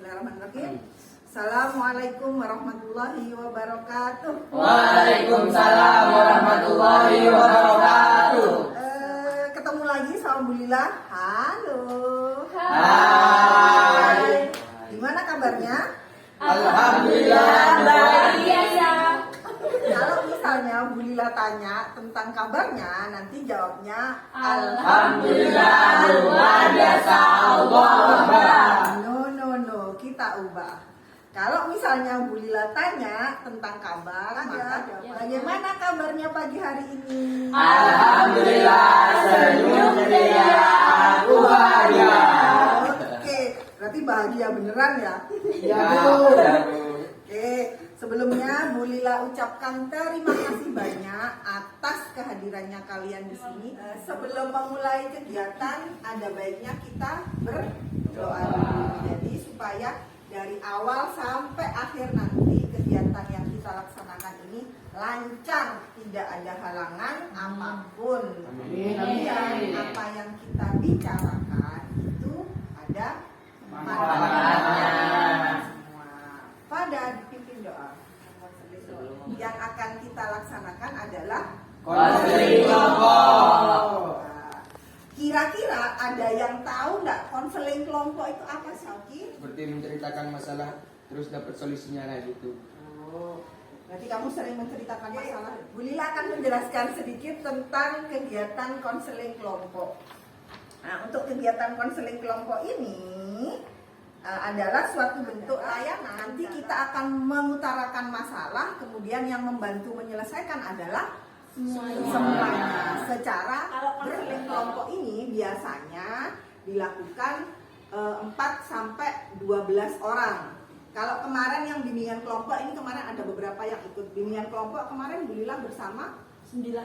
Bismillahirrahmanirrahim. Assalamualaikum warahmatullahi wabarakatuh. Waalaikumsalam warahmatullahi wabarakatuh. Ketemu lagi sama Bu Lila. Halo. Hai. Gimana kabarnya? Alhamdulillah baik ya. Kalau misalnya Bu Lila tanya tentang kabarnya, nanti jawabnya Alhamdulillah luar biasa. Allah Akbar. No, kita ubah. Kalau misalnya Bu Lila tanya tentang kabar, maka bagaimana kabarnya pagi hari ini? Alhamdulillah senyum ceria aku bahagia. Oke, berarti bahagia beneran ya? Ya. Oke, sebelumnya Bu Lila ucapkan terima kasih banyak atas kehadirannya kalian di sini. Sebelum memulai kegiatan, ada baiknya kita berdoa dulu. Jadi supaya dari awal sampai akhir nanti kegiatan yang kita laksanakan ini lancar, tidak ada halangan apapun. Kemudian apa yang kita bicarakan itu ada manfaatnya semua. Pada dipimpin doa. Yang akan kita laksanakan adalah Konseling kelompok. Kira-kira ada yang tahu nggak konseling kelompok itu apa sih, Oki? Seperti menceritakan masalah terus dapat solusinya kayak gitu. Oh, berarti kamu sering menceritakan masalah. Bu Lila akan menjelaskan sedikit tentang kegiatan konseling kelompok. Nah, untuk kegiatan konseling kelompok ini adalah suatu bentuk layanan. Nanti kita akan mengutarakan masalah, kemudian yang membantu menyelesaikan adalah semuanya. Secara konseling kelompok ini biasanya dilakukan 4 sampai 12 orang. Kalau kemarin yang bimbingan kelompok ini kemarin ada beberapa yang ikut bimbingan kelompok kemarin Bu Lila bersama 9.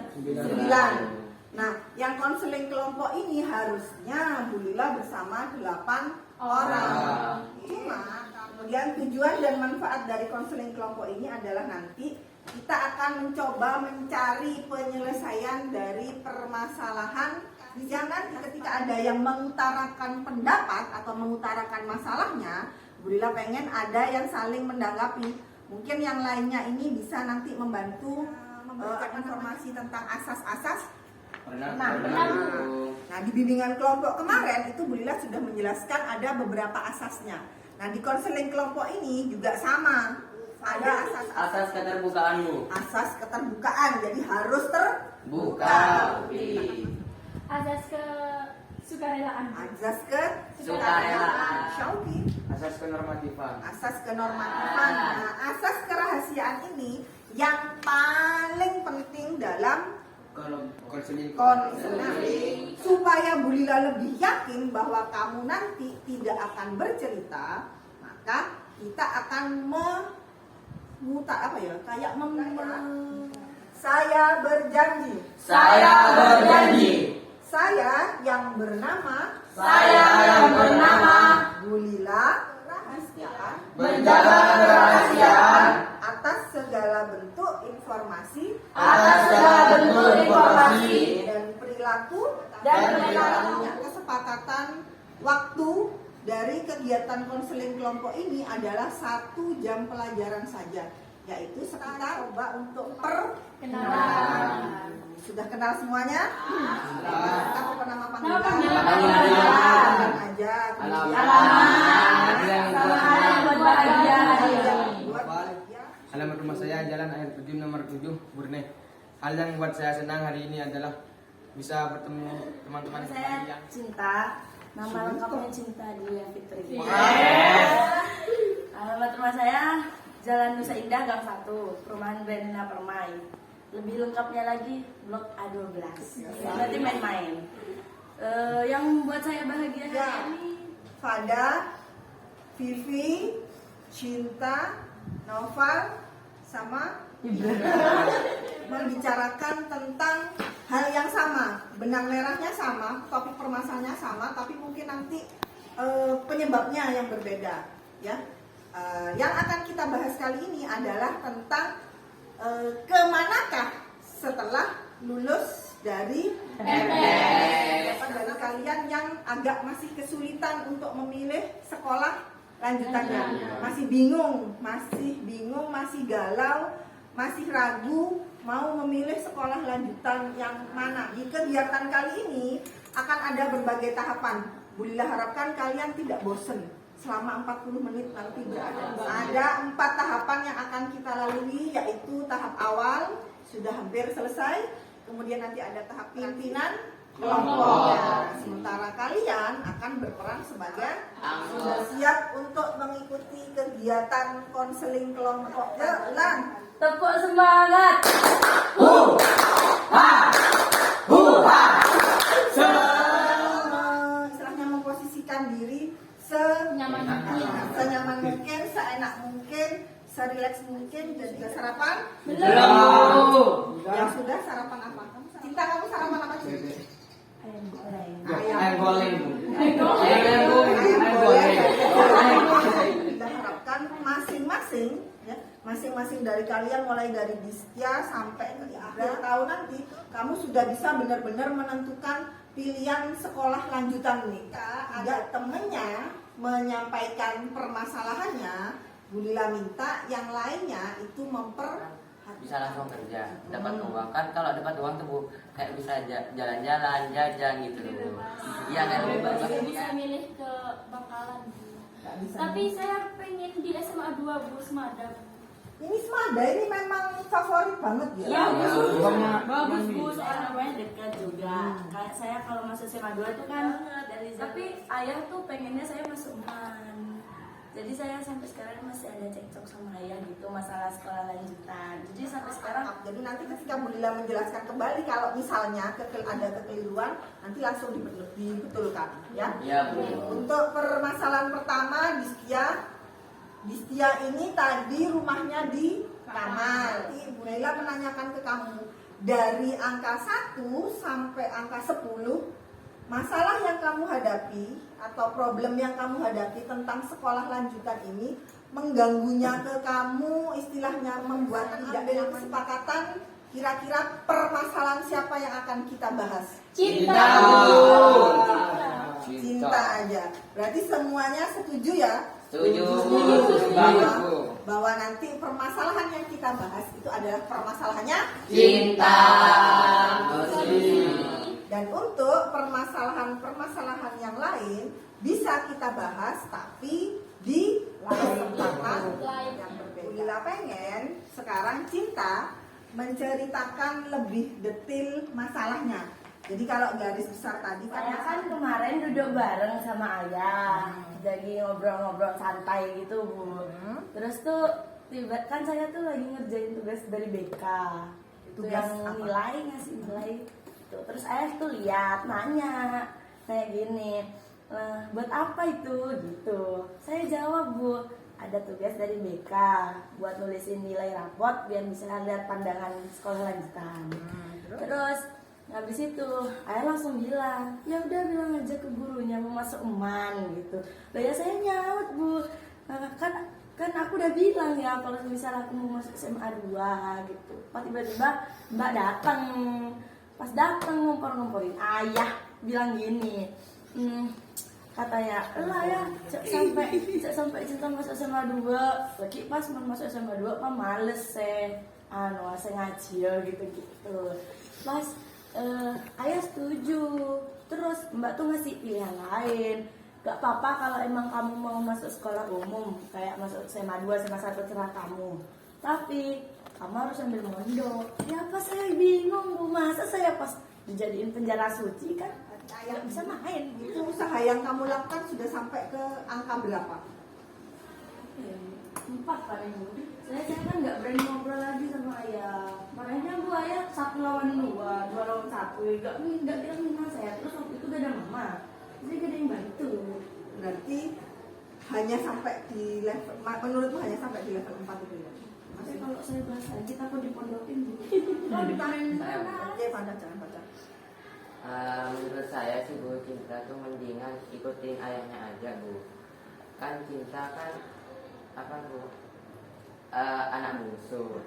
Nah, yang konseling kelompok ini harusnya Bu Lila bersama 8 orang. Cuma kemudian tujuan dan manfaat dari konseling kelompok ini adalah nanti kita akan mencoba mencari penyelesaian dari permasalahan. Jangan ketika ada yang mengutarakan pendapat atau mengutarakan masalahnya, Bu Lila pengen ada yang saling menanggapi. Mungkin yang lainnya ini bisa nanti membantu memberikan informasi tentang asas-asas. Nah, di bimbingan kelompok kemarin itu Bu Lila sudah menjelaskan ada beberapa asasnya. Nah, di konseling kelompok ini juga sama. Ada Asas keterbukaanmu. asas keterbukaan, jadi harus terbuka. Asas kesukarelaan. Asas Sukarela. Syauki. Asas kenormatifan. Asas kenormatifan. Nah, asas kerahasiaan ini yang paling penting dalam Kalau konseling konseling, supaya Bu Lila lebih yakin bahwa kamu nanti tidak akan bercerita, maka kita akan saya berjanji. Saya yang bernama Bu Lila rahasiaan Menjaga kerahasiaan atas segala bentuk informasi dan perilaku kesepakatan waktu dari kegiatan konseling kelompok ini adalah 1 jam pelajaran saja, yaitu sekitar coba untuk perkenalan. Sudah kenal semuanya? Apa nama panggilan? Aja. Alamat rumah saya Jalan Air Terjun nomor 7 Burne. Hal yang buat saya senang hari ini adalah bisa bertemu teman-teman Saya yang Cinta, nama lengkapnya Cinta Dia Fitri. Alamat rumah saya Jalan Nusa Indah Gang 1, Perumahan Brandina Permai. Lebih lengkapnya lagi Blok A12. Berarti main-main. Yang membuat saya bahagia hari ini Fada, Vivi, Cinta, Noval, sama membicarakan tentang hal yang sama, benang merahnya sama, topik permasalahannya sama, tapi mungkin nanti penyebabnya yang berbeda, ya. Yang akan kita bahas kali ini adalah tentang kemanakah setelah lulus dari MTS. Dari kalian yang agak masih kesulitan untuk memilih sekolah lanjutannya. Masih bingung, masih galau, masih ragu mau memilih sekolah lanjutan yang mana. Di kegiatan kali ini akan ada berbagai tahapan. Bulila harapkan kalian tidak bosen selama 40 menit nanti berada. Ada 4 tahapan yang akan kita lalui, yaitu tahap awal sudah hampir selesai, kemudian nanti ada tahap pimpinan kelompoknya. Sementara kalian akan berperan sebagai sudah siap untuk mengikuti kegiatan konseling kelompok. Ulang. Tepuk semangat. Istilahnya memposisikan diri Nyaman mungkin. senyaman mungkin, seenak mungkin, serileks mungkin. Dan juga sarapan. Belum. Yang sudah sarapan apa? Cinta, kamu sarapan apa? Ayam goreng. Ayam goreng. Ayam goreng. Kita harapkan masing-masing dari kalian, mulai dari Distia sampai ke akhir tahun nanti, kamu sudah bisa benar-benar menentukan pilihan sekolah lanjutan nih. Ada temennya menyampaikan permasalahannya, Bulila minta yang lainnya itu Bisa langsung kerja, dapat uang kan. Kalau dapat uang tuh Bu, kayak bisa jalan-jalan, jajan gitu loh. Iya kan Bu? Saya bisa milih ke Bangkalan. Tapi saya pengen di SMA 2 Bu, Semada. Ini Semada ini memang favorit banget ya. Iya, Banyak. bagus Bu, soalnya namanya dekat juga. Kayak saya kalau masuk SMA 2 itu kan, tapi ayah tuh pengennya saya masuk MAN. Jadi saya sampai sekarang masih ada cekcok sama ayah gitu masalah sekolah lanjutan. Jadi sampai sekarang Jadi nanti ketika Bulila menjelaskan kembali kalau misalnya ada kekeliruan, nanti langsung dibetulkan ya. Iya Bu. Untuk permasalahan pertama, Distia ini tadi rumahnya di Kamal. Bu Naila menanyakan ke kamu, dari angka 1 sampai angka 10, masalah yang kamu hadapi atau problem yang kamu hadapi tentang sekolah lanjutan ini mengganggunya ke kamu, istilahnya membuat tidak ada kesepakatan. Kira-kira permasalahan siapa yang akan kita bahas? Cinta. Cinta aja. Berarti semuanya setuju ya? Setuju. Bahwa nanti permasalahan yang kita bahas itu adalah permasalahannya Cinta. dan untuk permasalahan yang lain bisa kita bahas tapi di kesempatan yang berbeda. Bulila pengen sekarang Cinta menceritakan lebih detail masalahnya. Jadi kalau garis besar tadi saya kan kemarin duduk bareng sama ayah, jadi ngobrol-ngobrol santai gitu Bu. Terus tuh kan saya tuh lagi ngerjain tugas dari BK, itu Tugas yang apa? ngasih nilai. Tuh, terus ayah tuh lihat, nanya kayak gini, buat apa itu gitu. Saya jawab Bu, ada tugas dari BK buat nulisin nilai raport biar bisa lihat pandangan sekolah lanjutan. Terus habis itu ayah langsung bilang, ya udah bilang aja ke gurunya mau masuk MAN gitu. Lah ya saya nyaut Bu, kan aku udah bilang ya kalau misalnya aku mau masuk SMA 2 gitu. Pas tiba-tiba Mbak datang, pas datang ngompor-ngomporin ayah bilang gini, katanya lah ya sampai Cinta masuk SMA 2 lagi pas mau masuk SMA 2 mah males saya ngaji ya gitu. Pas ayah setuju, terus Mbak tuh ngasih pilihan lain. Gak apa-apa kalau emang kamu mau masuk sekolah umum, kayak masuk SMA 2, SMA 1 terserah kamu. Tapi kamu harus ambil mondok. Ya apa saya bingung Bu, masa saya pas dijadiin penjara suci kan nggak bisa main gitu. itu usaha yang kamu lakukan sudah sampai ke angka berapa? 4 paling Bu. Saya kan nggak berani ngobrol lagi sama ayah. Makanya Bu, ayah 1 lawan 2 lawan 1. Nggak bilang minta saya. Terus waktu itu gak ada mama, jadi gak ada yang bantu. Berarti hanya sampai di level, menurutmu hanya sampai di level 4 itu ya? Tapi kalau saya bahas lagi takut dipondokin Bu. Oh, ditarik mana? Oke, jangan baca. Menurut saya sih Bu, Cinta tuh mendingan ikutin ayahnya aja Bu. Kan Cinta kan apa Bu, anak bungsu.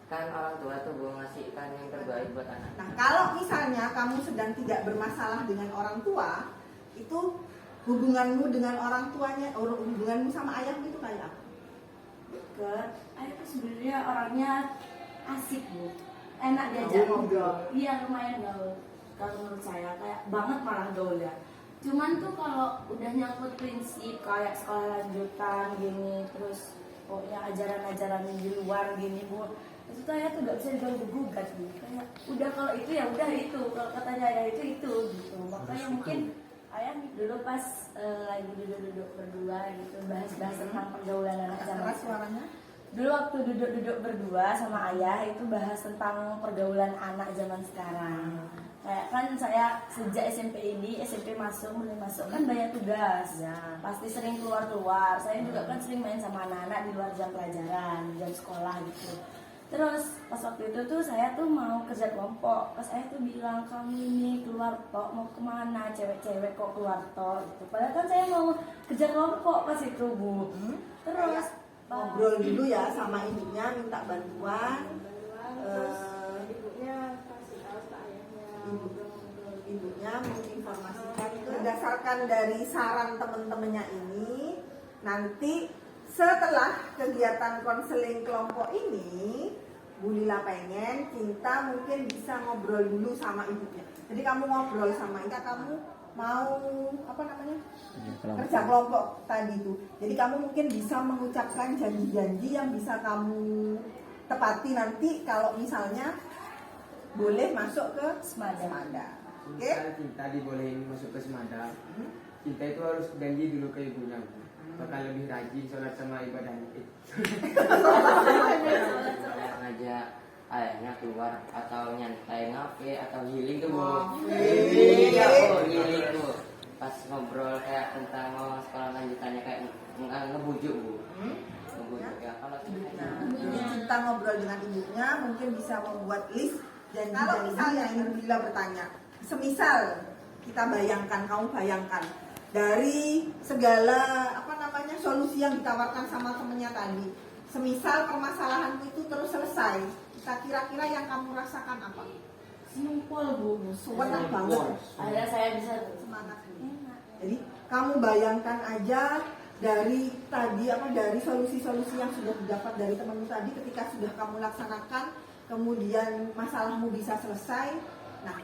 Kan orang tua tuh Bu ngasihkan yang terbaik buat anak. Nah, kalau misalnya kamu sedang tidak bermasalah dengan orang tua, itu hubunganmu dengan orang tuanya, hubunganmu sama ayahmu itu kayak apa? Deket. Ayah tuh sebenarnya orangnya asik bu, enak diajak ngobrol. Iya lumayan gaul. Kalau menurut saya kayak banget malah gaul ya. Cuman tuh kalau udah nyangkut prinsip kayak sekolah lanjutan gini, terus pokoknya ajaran-ajaran di luar gini bu, itu tuh ayah tuh gak bisa diganggu gugat bu. Kayak udah kalau itu ya udah itu, kalau katanya ayah itu gitu. Makanya mungkin ayah dulu pas lagi duduk-duduk berdua gitu bahas-bahas tentang pergaulan anak zaman Keras suaranya. dulu waktu duduk-duduk berdua sama ayah itu bahas tentang pergaulan anak zaman sekarang. Kayak kan saya sejak SMP ini, SMP mulai masuk kan banyak tugas. Ya. Pasti sering keluar-keluar. Saya juga kan sering main sama anak-anak di luar jam pelajaran, jam sekolah gitu. Terus pas waktu itu tuh saya tuh mau kerja kelompok. Pas saya tuh bilang, kamu ini keluar tok, mau kemana? Cewek-cewek kok keluar tok gitu. Padahal kan saya mau kerja kelompok pas itu bu. Terus Ngobrol dulu ya sama ibunya, minta bantuan. Ibunya menginformasikan berdasarkan dari saran teman-temannya ini. Nanti setelah kegiatan konseling kelompok ini, Bu Lila pengen Cinta mungkin bisa ngobrol dulu sama ibunya. Jadi kamu ngobrol sama Inka, kamu mau apa namanya kerja kelompok tadi tuh. Jadi kamu mungkin bisa mengucapkan janji-janji yang bisa kamu tepati nanti kalau misalnya boleh masuk ke Semada. Oke? Misal Cinta dibolehin masuk ke Semada, Cinta itu harus janji dulu ke ibunya, Bu. Bakal lebih rajin sholat sama ibadahnya. Kayak ngajak ayahnya keluar atau nyantai ngafe atau healing tuh bu. Iya, Bu, healing tuh. Pas ngobrol kayak tentang mau sekolah lanjutannya kayak ngebujuk bu. Ngebujuk ya kalau Jadi Cinta ngobrol dengan ibunya mungkin bisa membuat list. Dan kalau misalnya ini Bila bertanya, semisal kita bayangkan, kamu bayangkan dari segala apa namanya solusi yang ditawarkan sama temennya tadi, semisal permasalahanmu itu terus selesai, kira-kira yang kamu rasakan apa? simpel bu, Sewenang banget. akhirnya saya bisa Semangat. enak. Jadi kamu bayangkan aja dari tadi dari solusi-solusi yang sudah didapat dari temanmu tadi, ketika sudah kamu laksanakan, kemudian masalahmu bisa selesai. Nah,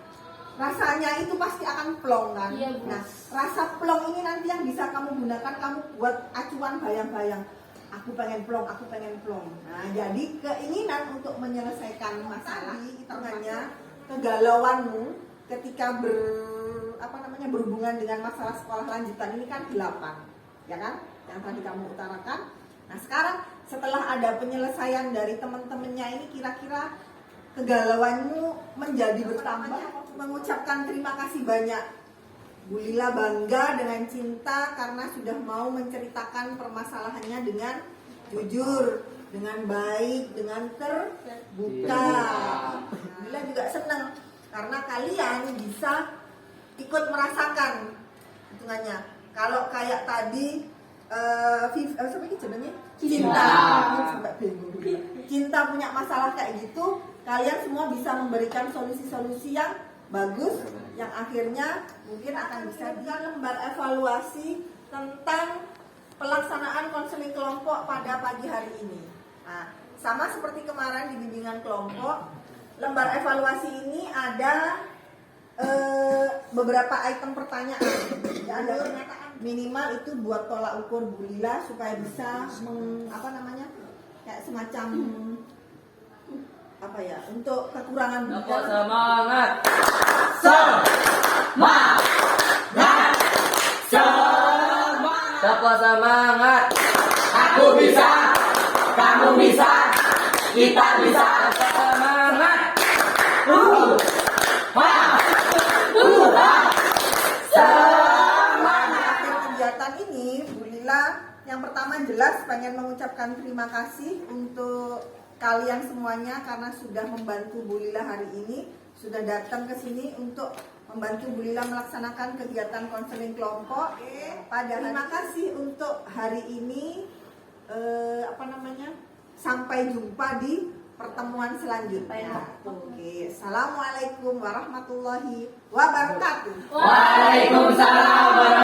rasanya itu pasti akan plong kan? Iya, Bu. Nah, rasa plong ini nanti yang bisa kamu gunakan, kamu buat acuan bayang-bayang. Aku pengen plong, aku pengen plong. Nah, jadi keinginan untuk menyelesaikan masalah, hitungannya kegalauanmu ketika berhubungan dengan masalah sekolah lanjutan ini kan 8, ya kan? Yang tadi kamu utarakan. Nah, sekarang setelah ada penyelesaian dari teman-temannya ini, kira-kira kegalauanmu menjadi bertambah. Mengucapkan terima kasih banyak. Bu Lila bangga dengan Cinta karena sudah mau menceritakan permasalahannya dengan jujur, dengan baik, dengan terbuka. Bu Lila juga senang karena kalian bisa ikut merasakan hitungannya. Kalau kayak tadi siapa ini jadinya? Cinta. Sampai bingung. Cinta punya masalah kayak gitu, kalian semua bisa memberikan solusi-solusi yang bagus, yang akhirnya mungkin akan bisa di lembar evaluasi tentang pelaksanaan konseling kelompok pada pagi hari ini. Nah, sama seperti kemarin di bimbingan kelompok, lembar evaluasi ini ada beberapa item pertanyaan. Ya, ada pernyataan minimal itu buat tolak ukur Bu Lila supaya bisa kayak semacam untuk kekurangan Dapat semangat. Dapat semangat. Aku bisa, kamu bisa, kita bisa. Dapat semangat. Akhir kegiatan ini Bu Lila yang pertama jelas pengen mengucapkan terima kasih untuk kalian semuanya karena sudah membantu Bu Lila hari ini, sudah datang ke sini untuk membantu Bu Lila melaksanakan kegiatan konseling kelompok. Terima kasih untuk hari ini. Sampai jumpa di pertemuan selanjutnya. Oke, assalamualaikum warahmatullahi wabarakatuh. Waalaikumsalam.